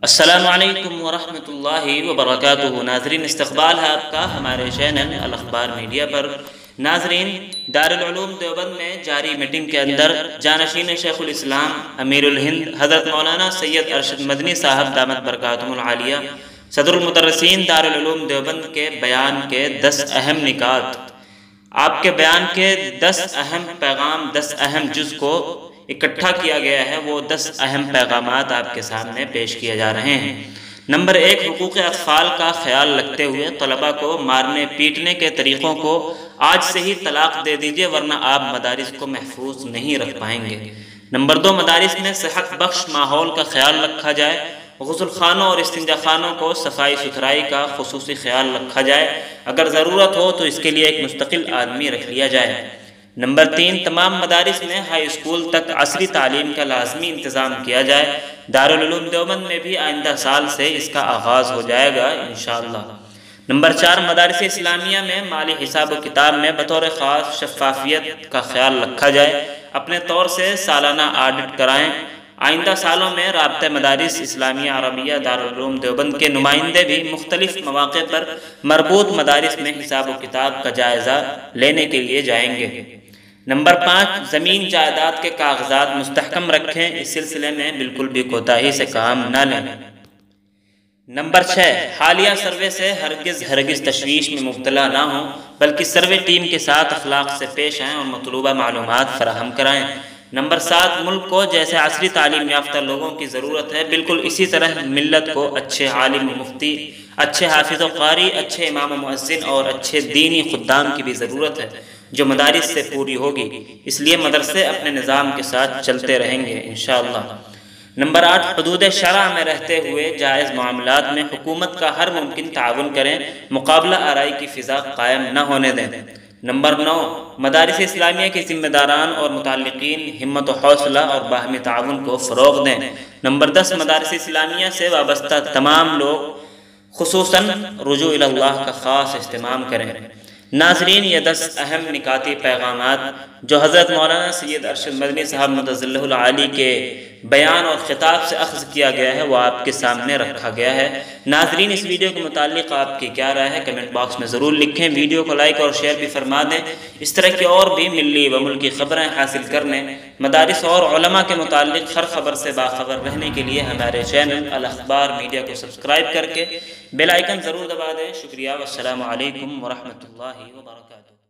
السلام علیکم ورحمۃ اللہ وبرکاتہ۔ ناظرین، استقبال ہے آپ کا ہمارے چینل الاخبار میڈیا پر۔ ناظرین، دارالعلوم دیوبند میں جاری میٹنگ کے اندر جانشین شیخ الاسلام امیر الہند حضرت مولانا سید ارشد مدنی صاحب دامت برکاتہم العالیہ صدر المدرسین دارالعلوم دیوبند کے بیان کے 10 اہم نکات، آپ کے بیان کے 10 اہم پیغام، 10 اہم جز کو اکٹھا کیا گیا ہے، وہ 10 اہم پیغامات آپ کے سامنے پیش کیے جا رہے ہیں۔ نمبر 1، حقوق اطفال کا خیال رکھتے ہوئے طلبہ کو مارنے پیٹنے کے طریقوں کو آج سے ہی طلاق دے دیجئے، ورنہ آپ مدارس کو محفوظ نہیں رکھ پائیں گے۔ نمبر 2، مدارس میں صحت بخش ماحول کا خیال رکھا جائے، غسل خانوں اور استنجا خانوں کو صفائی ستھرائی کا خصوصی خیال رکھا جائے، اگر ضرورت ہو تو اس کے لیے ایک مستقل آدمی رکھ لیا جائے۔ نمبر 3، تمام مدارس میں ہائی اسکول تک عصری تعلیم کا لازمی انتظام کیا جائے۔ دارالعلوم دیوبند میں بھی آئندہ سال سے اس کا آغاز ہو جائے گا انشاءاللہ۔ نمبر 4، مدارس اسلامیہ میں مالی حساب و کتاب میں بطور خاص شفافیت کا خیال رکھا جائے، اپنے طور سے سالانہ آڈٹ کرائیں۔ آئندہ سالوں میں رابطہ مدارس اسلامیہ عربیہ دارالعلوم دیوبند کے نمائندے بھی مختلف مواقع پر مربوط مدارس میں حساب و کتاب کا جائزہ لینے کے لیے جائیں گے۔ نمبر 5، زمین جائیداد کے کاغذات مستحکم رکھیں، اس سلسلے میں بالکل بھی کوتاہی سے کام نہ لیں۔ نمبر 6، حالیہ سروے سے ہرگز تشویش میں مبتلا نہ ہوں، بلکہ سروے ٹیم کے ساتھ اخلاق سے پیش آئیں اور مطلوبہ معلومات فراہم کرائیں۔ نمبر 7، ملک کو جیسے عصری تعلیم یافتہ لوگوں کی ضرورت ہے، بالکل اسی طرح ملت کو اچھے عالم و مفتی، اچھے حافظ و قاری، اچھے امام و مؤذن اور اچھے دینی خدام کی بھی ضرورت ہے، جو مدارس سے پوری ہوگی۔ اس لیے مدرسے اپنے نظام کے ساتھ چلتے رہیں گے انشاءاللہ۔ نمبر 8، حدود شرع میں رہتے ہوئے جائز معاملات میں حکومت کا ہر ممکن تعاون کریں، مقابلہ آرائی کی فضا قائم نہ ہونے دیں۔ نمبر 9، مدارس اسلامیہ کے ذمہ داران اور متعلقین ہمت و حوصلہ اور باہمی تعاون کو فروغ دیں۔ نمبر 10، مدارس اسلامیہ سے وابستہ تمام لوگ خصوصاً رجوع اللہ کا خاص اہتمام کریں۔ ناظرین، یہ 10 اہم نکاتی پیغامات جو حضرت مولانا سید ارشد مدنی صاحب مدظلہ العالی کے بیان اور خطاب سے اخذ کیا گیا ہے، وہ آپ کے سامنے رکھا گیا ہے۔ ناظرین، اس ویڈیو کے متعلق آپ کی کیا رائے ہے کمنٹ باکس میں ضرور لکھیں، ویڈیو کو لائک اور شیئر بھی فرما دیں۔ اس طرح کی اور بھی ملی و ملکی خبریں حاصل کرنے، مدارس اور علماء کے متعلق ہر خبر سے باخبر رہنے کے لیے ہمارے چینل الاخبار میڈیا کو سبسکرائب کر کے بیل آئیکن ضرور دبا دیں۔ شکریہ، والسلام علیکم ورحمۃ اللہ وبرکاتہ۔